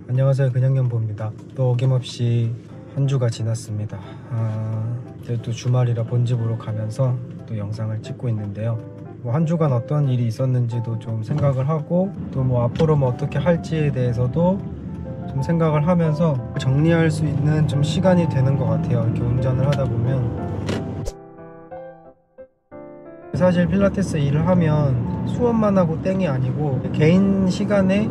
안녕하세요, 근영연보입니다. 또 어김없이 한 주가 지났습니다. 이제 또 주말이라 본집으로 가면서 또 영상을 찍고 있는데요. 한 주간 어떤 일이 있었는지도 좀 생각을 하고, 또 앞으로 어떻게 할지에 대해서도 좀 생각을 하면서 정리할 수 있는 좀 시간이 되는 것 같아요. 이렇게 운전을 하다 보면. 사실 필라테스 일을 하면 수업만 하고 땡이 아니고 개인 시간에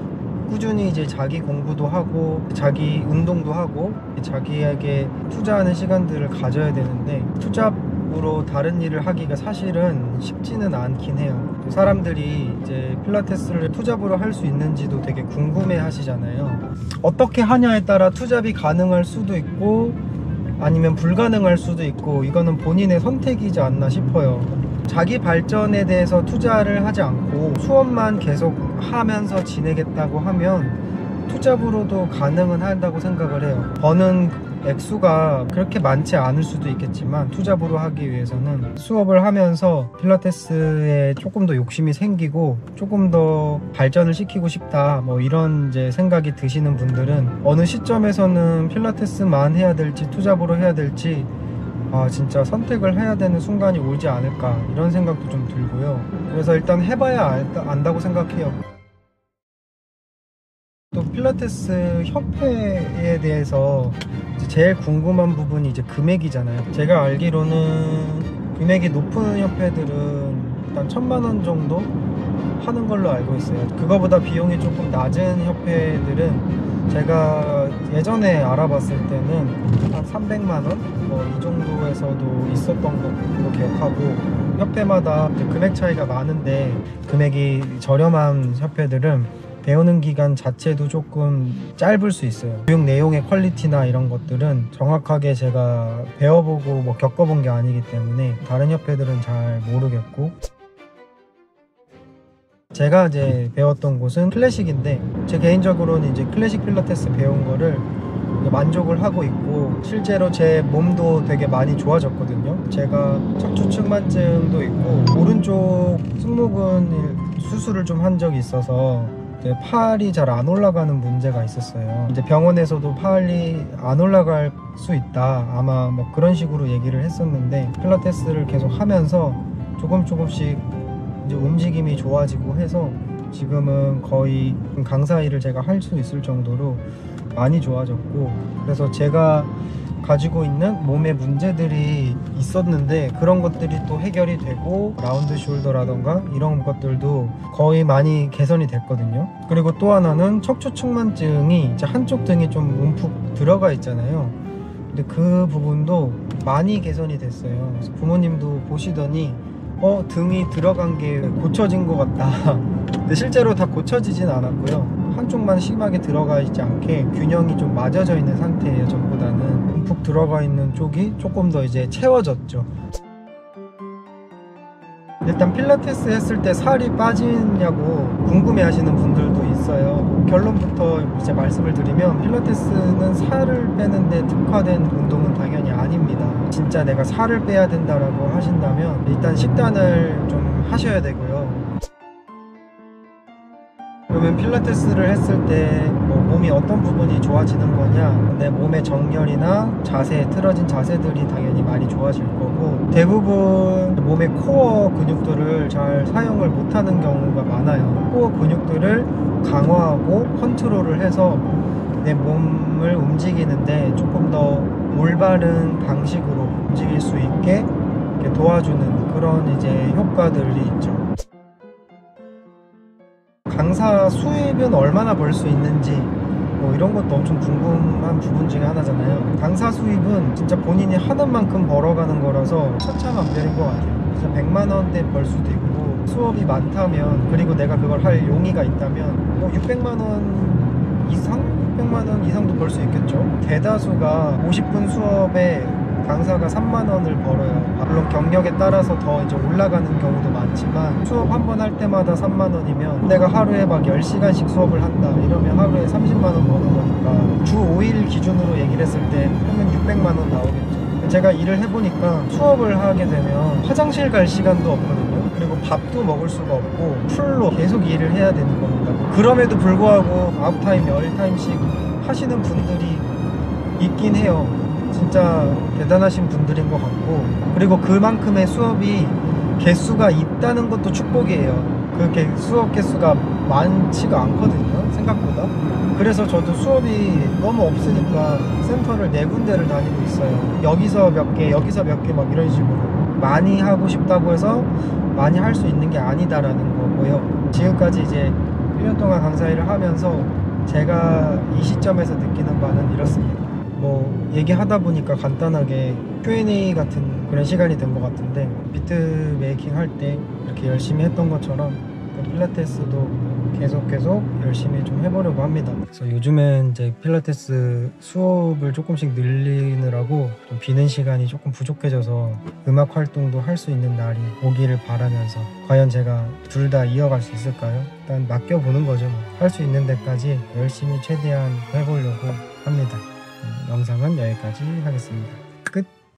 꾸준히 이제 자기 공부도 하고 자기 운동도 하고 자기에게 투자하는 시간들을 가져야 되는데, 투잡으로 다른 일을 하기가 사실은 쉽지는 않긴 해요. 또 사람들이 이제 필라테스를 투잡으로 할 수 있는지도 되게 궁금해 하시잖아요. 어떻게 하냐에 따라 투잡이 가능할 수도 있고 아니면 불가능할 수도 있고, 이거는 본인의 선택이지 않나 싶어요. 자기 발전에 대해서 투자를 하지 않고 수업만 계속 하면서 지내겠다고 하면 투잡으로도 가능은 한다고 생각을 해요. 버는 액수가 그렇게 많지 않을 수도 있겠지만, 투잡으로 하기 위해서는 수업을 하면서 필라테스에 조금 더 욕심이 생기고 조금 더 발전을 시키고 싶다, 이런 이제 생각이 드시는 분들은 어느 시점에서는 필라테스만 해야 될지 투잡으로 해야 될지 진짜 선택을 해야 되는 순간이 오지 않을까, 이런 생각도 좀 들고요. 그래서 일단 해봐야 안다고 생각해요. 또 필라테스 협회에 대해서 제일 궁금한 부분이 이제 금액이잖아요. 제가 알기로는 금액이 높은 협회들은 일단 1000만원 정도 하는 걸로 알고 있어요. 그거보다 비용이 조금 낮은 협회들은 제가 예전에 알아봤을 때는 한 300만원 이 정도에서도 있었던 걸로 기억하고, 협회마다 금액 차이가 많은데 금액이 저렴한 협회들은 배우는 기간 자체도 조금 짧을 수 있어요. 교육 내용의 퀄리티나 이런 것들은 정확하게 제가 배워보고 겪어본 게 아니기 때문에 다른 협회들은 잘 모르겠고, 제가 이제 배웠던 곳은 클래식인데, 제 개인적으로는 이제 클래식 필라테스 배운 거를 만족을 하고 있고, 실제로 제 몸도 되게 많이 좋아졌거든요. 제가 척추측만증도 있고 오른쪽 승모근 수술을 좀 한 적이 있어서 팔이 잘 안 올라가는 문제가 있었어요. 이제 병원에서도 팔이 안 올라갈 수 있다, 아마 그런 식으로 얘기를 했었는데, 필라테스를 계속 하면서 조금씩 이제 움직임이 좋아지고 해서 지금은 거의 강사 일을 제가 할 수 있을 정도로 많이 좋아졌고, 그래서 제가 가지고 있는 몸에 문제들이 있었는데 그런 것들이 또 해결이 되고, 라운드 숄더라던가 이런 것들도 거의 많이 개선이 됐거든요. 그리고 또 하나는 척추측만증이 이제 한쪽 등이 좀 움푹 들어가 있잖아요. 근데 그 부분도 많이 개선이 됐어요. 그래서 부모님도 보시더니 등이 들어간 게 고쳐진 것 같다. 근데 실제로 다 고쳐지진 않았고요. 한쪽만 심하게 들어가 있지 않게 균형이 좀 맞아져 있는 상태예요. 전보다는 움푹 들어가 있는 쪽이 조금 더 이제 채워졌죠. 일단 필라테스 했을 때 살이 빠지냐고 궁금해 하시는 분들도 있어요. 결론부터 이제 말씀을 드리면, 필라테스는 살을 빼는데 특화된 운동은 당연히 아닙니다. 진짜 내가 살을 빼야 된다라고 하신다면 일단 식단을 좀 하셔야 되고요. 그러면 필라테스를 했을 때 몸이 어떤 부분이 좋아지는 거냐, 내 몸의 정렬이나 자세, 틀어진 자세들이 당연히 많이 좋아질 거고, 대부분 몸의 코어 근육들을 잘 사용을 못하는 경우가 많아요. 코어 근육들을 강화하고 컨트롤을 해서 내 몸을 움직이는데 조금 더 올바른 방식으로 움직일 수 있게 도와주는 그런 이제 효과들이 있죠. 강사 수입은 얼마나 벌 수 있는지 이런 것도 엄청 궁금한 부분 중에 하나잖아요. 강사 수입은 진짜 본인이 하는 만큼 벌어가는 거라서 천차만별인 것 같아요. 진짜 100만 원대 벌 수도 있고, 수업이 많다면, 그리고 내가 그걸 할 용의가 있다면 600만 원 이상? 600만 원 이상도 벌 수 있겠죠. 대다수가 50분 수업에 강사가 3만 원을 벌어요. 물론 경력에 따라서 더 이제 올라가는 경우도 많지만, 수업 한 번 할 때마다 3만 원이면 내가 하루에 10시간씩 수업을 한다 이러면 하루에 30만 원 버는 거니까 주 5일 기준으로 얘기를 했을 때 하면 600만 원 나오겠죠. 제가 일을 해보니까 수업을 하게 되면 화장실 갈 시간도 없거든요. 그리고 밥도 먹을 수가 없고 풀로 계속 일을 해야 되는 겁니다. 그럼에도 불구하고 아웃타임, 열타임씩 하시는 분들이 있긴 해요. 진짜 대단하신 분들인 것 같고, 그리고 그만큼의 수업이 개수가 있다는 것도 축복이에요. 그게 수업 개수가 많지가 않거든요, 생각보다. 그래서 저도 수업이 너무 없으니까 센터를 4군데를 다니고 있어요. 여기서 몇 개, 여기서 몇 개, 막 이런 식으로. 많이 하고 싶다고 해서 많이 할 수 있는 게 아니다라는 거고요. 지금까지 이제 1년 동안 강사 일을 하면서 제가 이 시점에서 느끼는 바는 이렇습니다. 뭐 얘기하다 보니까 간단하게 Q&A 같은 그런 시간이 된 것 같은데, 비트 메이킹 할 때 이렇게 열심히 했던 것처럼 필라테스도 계속 열심히 좀 해보려고 합니다. 그래서 요즘엔 이제 필라테스 수업을 조금씩 늘리느라고 좀 비는 시간이 조금 부족해져서 음악 활동도 할 수 있는 날이 오기를 바라면서, 과연 제가 둘 다 이어갈 수 있을까요? 일단 맡겨보는 거죠. 할 수 있는 데까지 열심히 최대한 해보려고 합니다. 영상은 여기까지 하겠습니다.